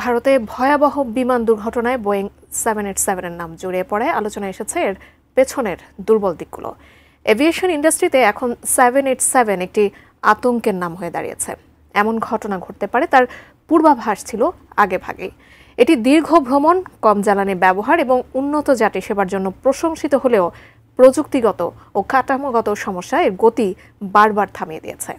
ভারতে ভয়াবহ বিমান দুর্ঘটনায় বোয়িং 787 এর নাম জড়িয়ে পড়ে আলোচনায় এসেছে এর পেছনের দুর্বল দিকগুলো। এভিয়েশন ইন্ডাস্ট্রিতে এখন 787 একটি আতঙ্কের নাম হয়ে দাঁড়িয়েছে। এমন ঘটনা ঘটতে পারে তার পূর্বাভাস ছিল আগেভাগেই। এটি দীর্ঘ ভ্রমণ, কম জ্বালানি ব্যবহার এবং উন্নত যাত্রী সেবার জন্য প্রশংসিত হলেও প্রযুক্তিগত ও কাঠামোগত সমস্যা এর গতি বারবার থামিয়ে দিয়েছে।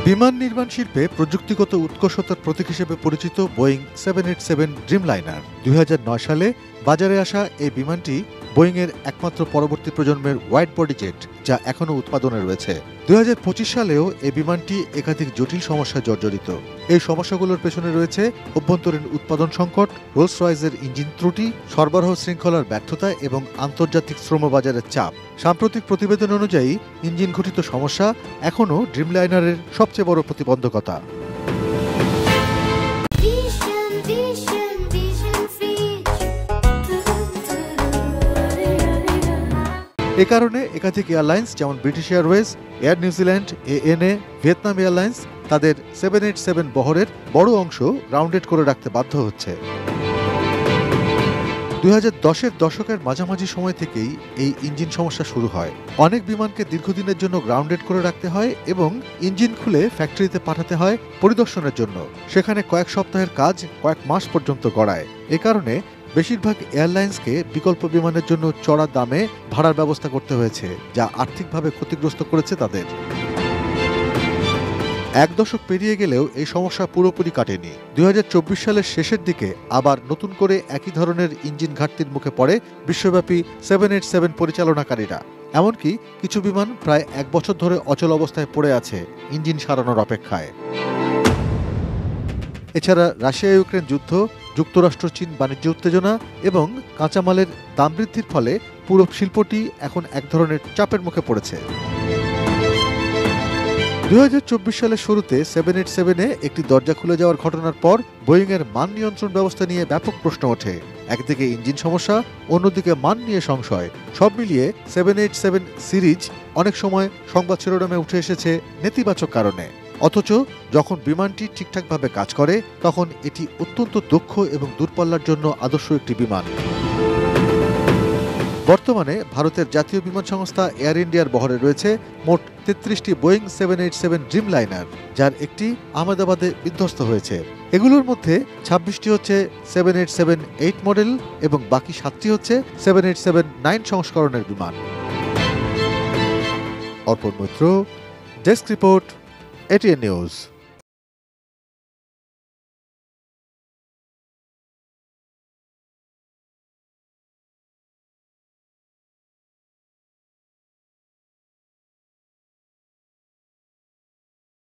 বিমান নির্মাণ শিল্পে প্রযুক্তিগত উৎকর্ষতার প্রতীক হিসেবে পরিচিত বোয়িং 787 ড্রিমলাইনার 2009 সালে বাজারে আসা এই বিমানটি বোয়িংয়ের একমাত্র পরবর্তী প্রজন্মের ওয়াইড বডি জেট, যা এখনও উৎপাদনে রয়েছে। 2025 সালেও এই বিমানটি একাধিক জটিল সমস্যায় জর্জরিত। এই সমস্যাগুলোর পেছনে রয়েছে অভ্যন্তরীণ উৎপাদন সংকট, রোলস রয়েসের ইঞ্জিন ত্রুটি, সরবরাহ শৃঙ্খলার ব্যর্থতা এবং আন্তর্জাতিক শ্রমবাজারের চাপ। সাম্প্রতিক প্রতিবেদন অনুযায়ী ইঞ্জিন ঘটিত সমস্যা এখনও ড্রিমলাইনারের সবচেয়ে বড় প্রতিবন্ধকতা। এ কারণে একাধিক এয়ারলাইন্স যেমন British Airways, air New Zealand, ANA, Vietnam airlines তাদের 787 বহরের বড় অংশ গ্রাউন্ডেড করে রাখতে বাধ্য হচ্ছে। 2010-এর দশকের মাঝামাঝি সময় থেকেই এই ইঞ্জিন সমস্যা শুরু হয়। অনেক বিমানকে দীর্ঘদিনের জন্য গ্রাউন্ডেড করে রাখতে হয় এবং ইঞ্জিন খুলে ফ্যাক্টরিতে পাঠাতে হয় পরিদর্শনের জন্য। সেখানে কয়েক সপ্তাহের কাজ কয়েক মাস পর্যন্ত গড়ায়। এ কারণে বেশিরভাগ এয়ারলাইন্সকে বিকল্প বিমানের জন্য চড়া দামে ভাড়ার ব্যবস্থা করতে হয়েছে, যা আর্থিকভাবে ক্ষতিগ্রস্ত করেছে তাদের। এক দশক পেরিয়ে গেলেও এই সমস্যা পুরোপুরি কাটেনি। 2024 সালের শেষের দিকে আবার নতুন করে একই ধরনের ইঞ্জিন ঘাটতির মুখে পড়ে বিশ্বব্যাপী 787 পরিচালনাকারীরা। এমনকি কিছু বিমান প্রায় এক বছর ধরে অচল অবস্থায় পড়ে আছে ইঞ্জিন সারানোর অপেক্ষায়। এছাড়া রাশিয়া ইউক্রেন যুদ্ধ, যুক্তরাষ্ট্র চীন বাণিজ্য উত্তেজনা এবং কাঁচামালের দাম বৃদ্ধির ফলে পুরো শিল্পটি এখন এক ধরনের চাপের মুখে পড়েছে। 2024 সালের শুরুতে 787-এ একটি দরজা খুলে যাওয়ার ঘটনার পর বোয়িংয়ের মান নিয়ন্ত্রণ ব্যবস্থা নিয়ে ব্যাপক প্রশ্ন ওঠে। একদিকে ইঞ্জিন সমস্যা, অন্যদিকে মান নিয়ে সংশয়। সব মিলিয়ে 787 সিরিজ অনেক সময় সংবাদ শিরোনামে উঠে এসেছে নেতিবাচক কারণে। অথচ যখন বিমানটি ঠিকঠাকভাবে কাজ করে তখন এটি অত্যন্ত দক্ষ এবং দূরপাল্লার জন্য আদর্শ একটি বিমান। বর্তমানে ভারতের জাতীয় বিমান সংস্থা এয়ার ইন্ডিয়ার বহরে রয়েছে মোট 33টি বোয়িং 787 ড্রিমলাইনার, যার একটি আহমেদাবাদে বিধ্বস্ত হয়েছে। এগুলোর মধ্যে 26টি হচ্ছে 787-8 মডেল এবং বাকি 7টি হচ্ছে 787-9 সংস্করণের বিমান। Arpan Maitra, desk report, ATN news.